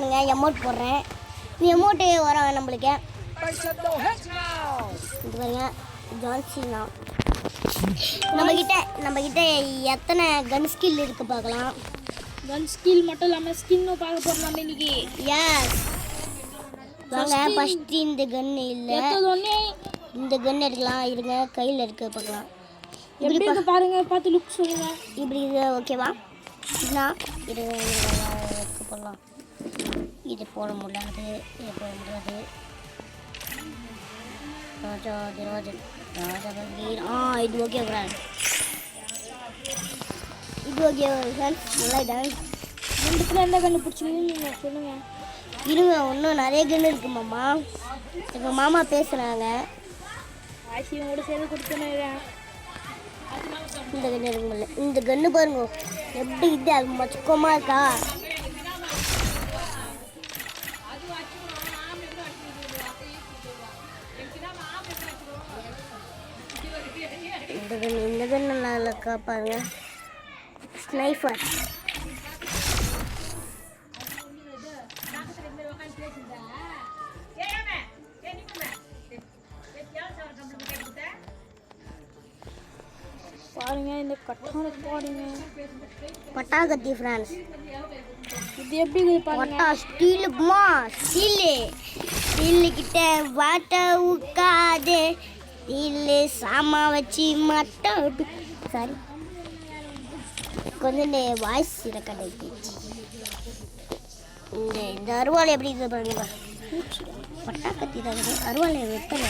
பாருங்க எமௌண்ட் போடுறேன். இந்த எமௌண்ட்டு வரும் நம்மளுக்கு. இது பாருங்க ஜான்சினா. நம்மக்கிட்ட எத்தனை கன் ஸ்கில் இருக்கு பார்க்கலாம். கன் ஸ்கில் மட்டும் இல்லாமல் ஸ்கின்னும் பார்க்க போகிறோம் இன்னைக்கு. எஸ் வாங்க. ஃபஸ்ட்டு இந்த கன் இல்லை, இந்த கன் எடுக்கலாம். இருங்க கையில் இருக்கு பார்க்கலாம். எப்படி இருக்கு பாருங்க, பார்த்து லுக் சொல்லுங்க. இப்படி இது ஓகேவா? இதுனா இது போடலாம். இது போட முடியாது, இது போட முடியாது. இது ஓகே ஃப்ரெண்ட், இது ஓகே ஃப்ரெண்ட்ஸ். நல்லா இதான். ரெண்டுத்துல எந்த கண்ணு பிடிச்சிங்க சொல்லுங்கள். இருங்க இன்னும் நிறைய கன்று இருக்கு மாமா. எங்கள் மாமா பேசுகிறாங்க. ஆசியோட சேர்ந்து கொடுத்துனேன். இந்த கன்று இருக்க முடியல. இந்த கன்று பாருங்க எப்படி இது அது மச்சக்கமாக இருக்கா. இந்த கன்று நல்லா இருக்கா பாருங்க. ஸ்னைஃபர். பாருங்க இந்த கட்டான பாருங்க, பட்டாகத்தி ஃப்ரான்ஸ். இது எப்படி பட்டா ஸ்டீலுக்குமா? ஸ்டீலு கிட்ட வாட்ட உட்காது. ஸ்டீலு சாமா வச்சு மட்டும் சாரி கொஞ்சம் வாய்ஸ் ரெக்கார்ட் ஆகிடுச்சு. இந்த அருவாளை எப்படி இருக்குது பாருங்க. பட்டாக்கத்தி தான் அருவாளை வெட்டல.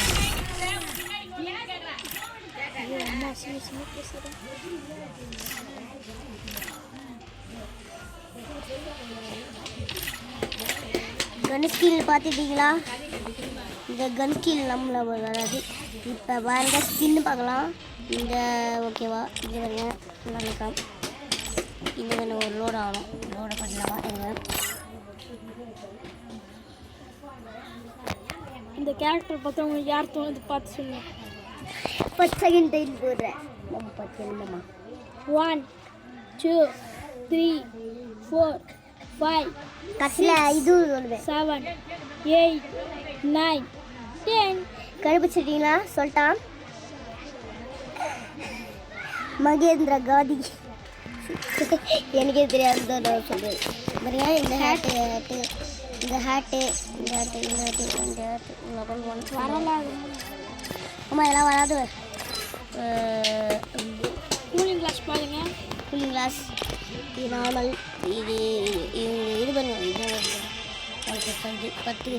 கன் ஸ்கில் பார்த்துட்டீங்களா? இந்த கன் ஸ்கில் நம்மள வராது. இப்போ பாருங்க ஸ்கின்னு பார்க்கலாம். இந்த ஓகேவா? இது பாருங்க நல்லா. இது வேணும் ஒரு லோட் ஆகணும். லோடை பண்ணலாமா? இந்த கேரக்டர் பார்த்தா உங்களுக்கு யார் தோணுது பார்த்து சொல்லுங்கள். 10 செகண்ட் டைம் போடுறேன். 1 2 3 4 5 கடைசியில் இது சொல்லுவேன். 7 8 9 10. கண்டுபிடிச்சிட்டீங்களா? சொல்லிட்டான் மகேந்திர காந்தி. எனக்கே தெரியாது நான் சொல்லுவேன். பாருங்க இந்த ஹேட்டு இந்த ஹேட்டு வரல. அம்மா இதெல்லாம் வராது. கூலிங் கிளாஸ் பாருங்க. கூலிங் கிளாஸ் இது நார்மல். இது பண்ணுவோம். இது 10 இது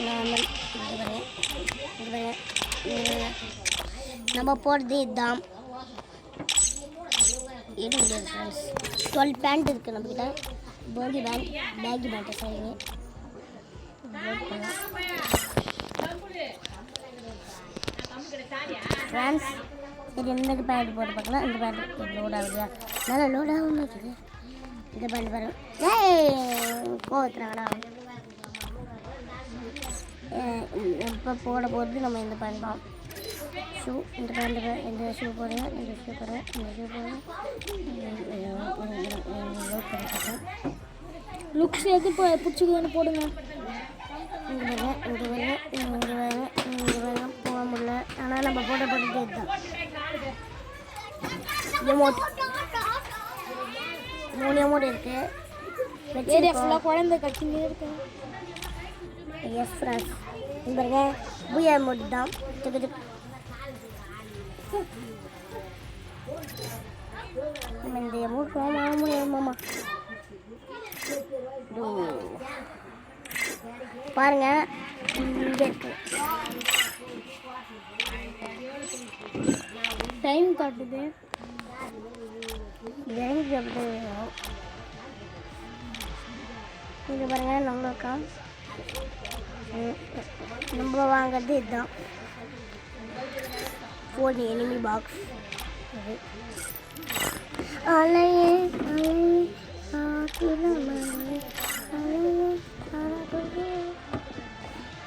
நார்மல். இது பாருங்க நம்ம போடுறது இதுதான். இது முடியாது ஃப்ரெண்ட்ஸ். 12 பேண்ட் இருக்குது நம்மக்கிட்ட. பேகி பேண்ட்டு சரிங்க. ஃப்ரெண்ட்ஸ் இது எந்த பேண்ட் போட்டு பார்க்கலாம். இந்த பேண்ட் லோட் ஆகுது, நல்லா லோட் ஆகும் இருக்குது. இந்த பேண்ட் பாருங்க. கோவத்துறாங்கடா. இப்போ போட போகிறது நம்ம இந்த பேண்ட் தான். ஷூ இந்த பேண்ட், இந்த ஷூ போடுங்க, இந்த ஷூ போடுங்க, இந்த ஷூ போடுங்க. லுக்ஸ் எது பிடிச்சிக்குதுன்னு போடுங்க. இங்கே வேணும் போக முடியல. ஆனால் நம்ம போட்டுட்டு இதுதான் எமௌண்ட். 3 எமௌண்ட் இருக்குது. ஃபுல்லாக குழந்தை கட்டிங்க இருக்கு. எஸ் ஃப்ரெண்ட்ஸ் பாருங்க புயா எமௌண்ட் தான். நம்ம இந்த எமௌண்ட் வாங்க முடியாமாம்மா. பாருங்க இங்கே இருக்கு. டைம் காட்டுது. எனக்கு எப்படி இது பாருங்க நம்மளுக்கா நம்ம வாங்கிறது இதுதான். 4 எனிமி பாக்ஸ்.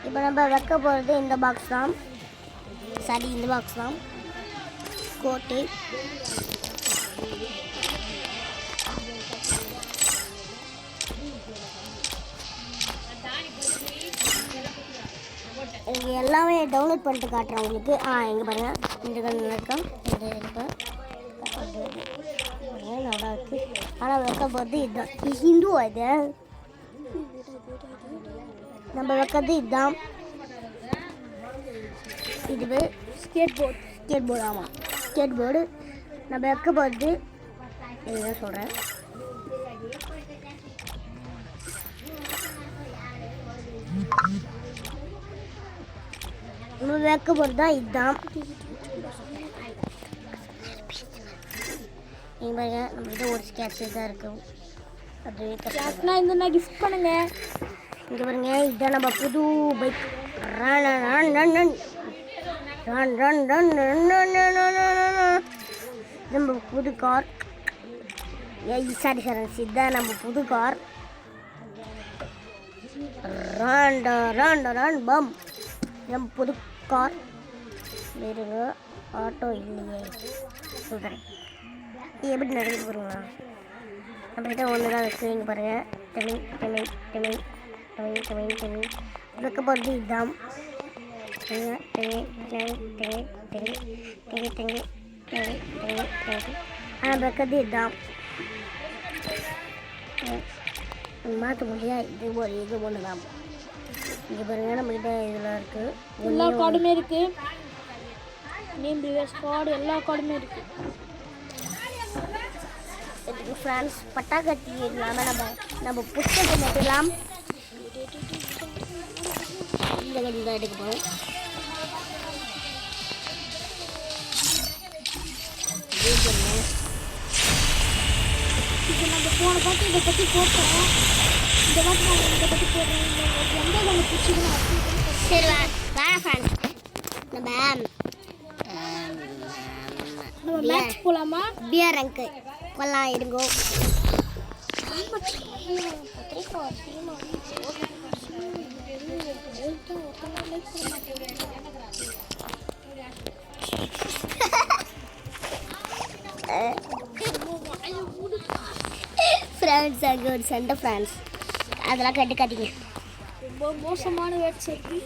இப்போ நம்ம வைக்க போகிறது இந்த பாக்ஸ் தான். சரி இந்த பாக்ஸ் தான். கோட்டு இங்கே எல்லாமே டவுன்லோட் பண்ணிட்டு காட்டுறேன் உங்களுக்கு. இங்கே பாருங்கள், இந்த கண்ணில் இருக்கோம், இந்த இருப்பேன் நல்லா இருக்கு. ஆனால் வைக்க போகிறது இதுதான். ஹிந்துவா இது? நம்ம வைக்கிறது இதுதான். இது ஸ்கேட் போர்டு. ஆமாம், ஸ்கேட் போர்டு. நம்ம வைக்க போகிறது இதுதான் சொல்கிறேன். நம்ம வைக்க போகிறது தான் இதுதான். நீங்கள் பாருங்க, நம்மகிட்ட ஒரு ஸ்கேட்ச் தான் இருக்கும். அது யாருக்குன்னா இந்த கிஃப்ட் பண்ணுங்க. இங்கே பாருங்க, இதுதான் நம்ம புது bike. Run run run run run run run run run. நம்ம புது கார். சாரி இதுதான் நம்ம புது கார். ரன் ரன் ரன் பம். நம்ம புது கார். வேறு ஆட்டோ இல்லையே, சொல்கிறேன். எப்படி நடக்குது பாருங்களா? நம்மகிட்ட ஒன்று தான் இருக்குது. இங்கே பாருங்கள், டெமிங் வைக்க போகிறது இதுதான். ஆனால் வைக்கிறது இதுதான். மாற்ற முடியாது, இது ஒன்று தான். இங்கே பாருங்கள், நம்மகிட்ட இதில் இருக்குது, எல்லா கார்டுமே இருக்குது. நேம் ரிவர்ஸ் கார்டு எல்லா கார்டுமே இருக்குது. ஃப்ரெண்ட்ஸ், பட்டாக்கத்தி இல்லாமல் நம்ம புத்தகத்தை மட்டும் இந்த கடையில் தான் எடுக்க போகிறோம். இப்போ நம்ம போன பார்த்து இதை பற்றி போட்டோம். இந்த வாட்டி நான் இதை பற்றி போடுறேன். எந்த நம்ம பிடிச்சிக்கணும். சரி வேற ஃப்ரெண்ட்ஸ், நம்ம மேட்ச் போகலாமா? பியர் அங்கு கொல்லாம் இருங்கோ. ஃப்ரெண்ட்ஸ், அங்கே ஒரு சண்டை ஃப்ரெண்ட்ஸ், அதெல்லாம் கட்டுக்காதீங்க. ரொம்ப மோசமான வேர்ட்ஸ் இருக்கு,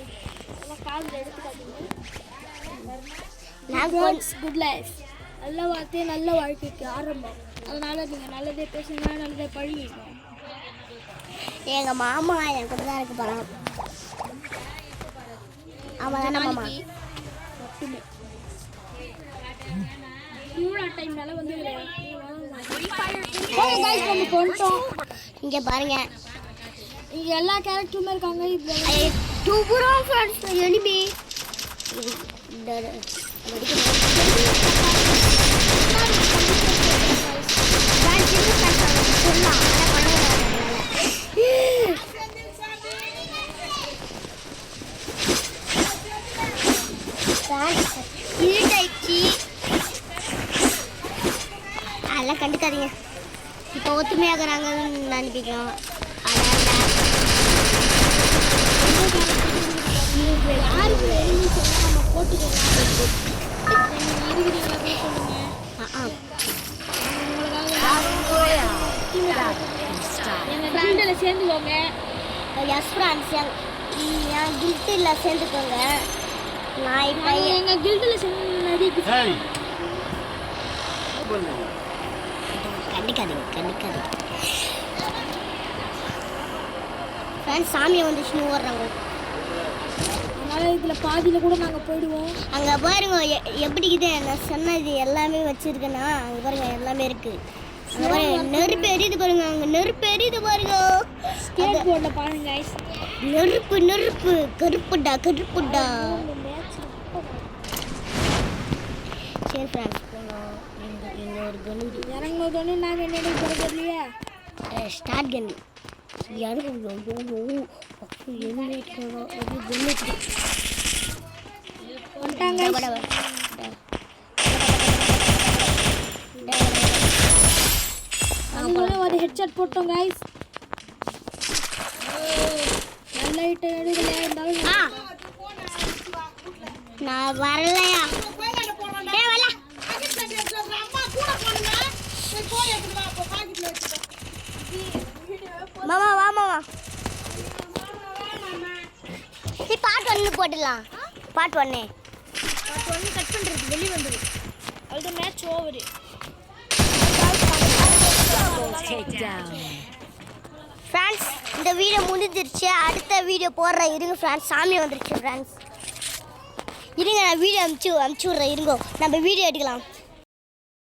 அதெல்லாம் காதில் எடுத்துக்காதீங்க. குட் லைஃப், நல்ல வார்த்தை நல்ல வாழ்க்கைக்கு ஆரம்பம். அதனால நீங்கள் நல்லதே பேசுங்க, நல்லதே பழகிங்க. எங்கள் மாமா என் கூட தான் இருக்க போகிறான். ஆமாம் தானே மாமா? மட்டுமே திருவிழா டைம்னால வந்து நம்ம கொண்டோம். இங்கே பாருங்க, இங்கே எல்லா கேரக்டருமே இருக்காங்க. இதில் டூபுரம் ஃப்ரெண்ட்ஸ் எனிமி. அதெல்லாம் கண்டுக்காதீங்க. இப்போ ஒத்துமையாகிறாங்கன்னு நினைப்பிக்கலாம். யாருக்கு நம்ம போட்டுக்கலாம். எங்கள் கில்டில் சேர்ந்துக்கோங்க. எஸ் ஃப்ரெண்ட்ஸ், என் கில்டில் சேர்ந்துக்கோங்க. நான் இப்போ எங்கள் கில்டில் சேர்ந்து நிறைய கண்டுக்காதீங்க. ஃப்ரெண்ட்ஸ், சாமியை வந்துச்சுன்னு ஓடுறாங்க. அதனால் இதில் பாதியில் கூட நாங்கள் போயிடுவோம். அங்கே பாருங்க எப்படி இது நான் சொன்னது எல்லாமே வச்சுருக்கேன்னா. அங்கே பாருங்க எல்லாமே இருக்குது. அங்கே பாருங்க நெருப்பு எரியுது பாருங்க. அங்கே நெருப்பு எரியுது பாருங்க. ஸ்கேட் போர்டில் பாருங்க. நெருப்பு கருப்புடா. சரி ஃப்ரெண்ட்ஸ், போனோம். இங்கே ஒரு கன் இறங்கினோடனே நாங்கள் என்ன போகிறதுலையே ஸ்டார்ட் கன். யாரும் ஒரு ஹெட்செட் போட்டோம் கைஸ். லைட் எடுக்கல இருந்தாலும் நான் வரலையா? மாமா வா மாமா. பாட்டு ஒன்று போட்டுடலாம். பார்ட் 1 பார்ட் 1 கட் பண்ணுறது வெளியே வந்துடும். அது மேட்ச் ஓவர். ஃப்ரெண்ட்ஸ் இந்த வீடியோ முடிஞ்சிருச்சு. அடுத்த வீடியோ போடுறேன் இருங்க ஃப்ரெண்ட்ஸ். சாமி வந்துருச்சு ஃப்ரெண்ட்ஸ். இருங்க நான் வீடியோ அமுச்சு விட்றேன் இருங்கோ. நம்ம வீடியோ எடுக்கலாம்.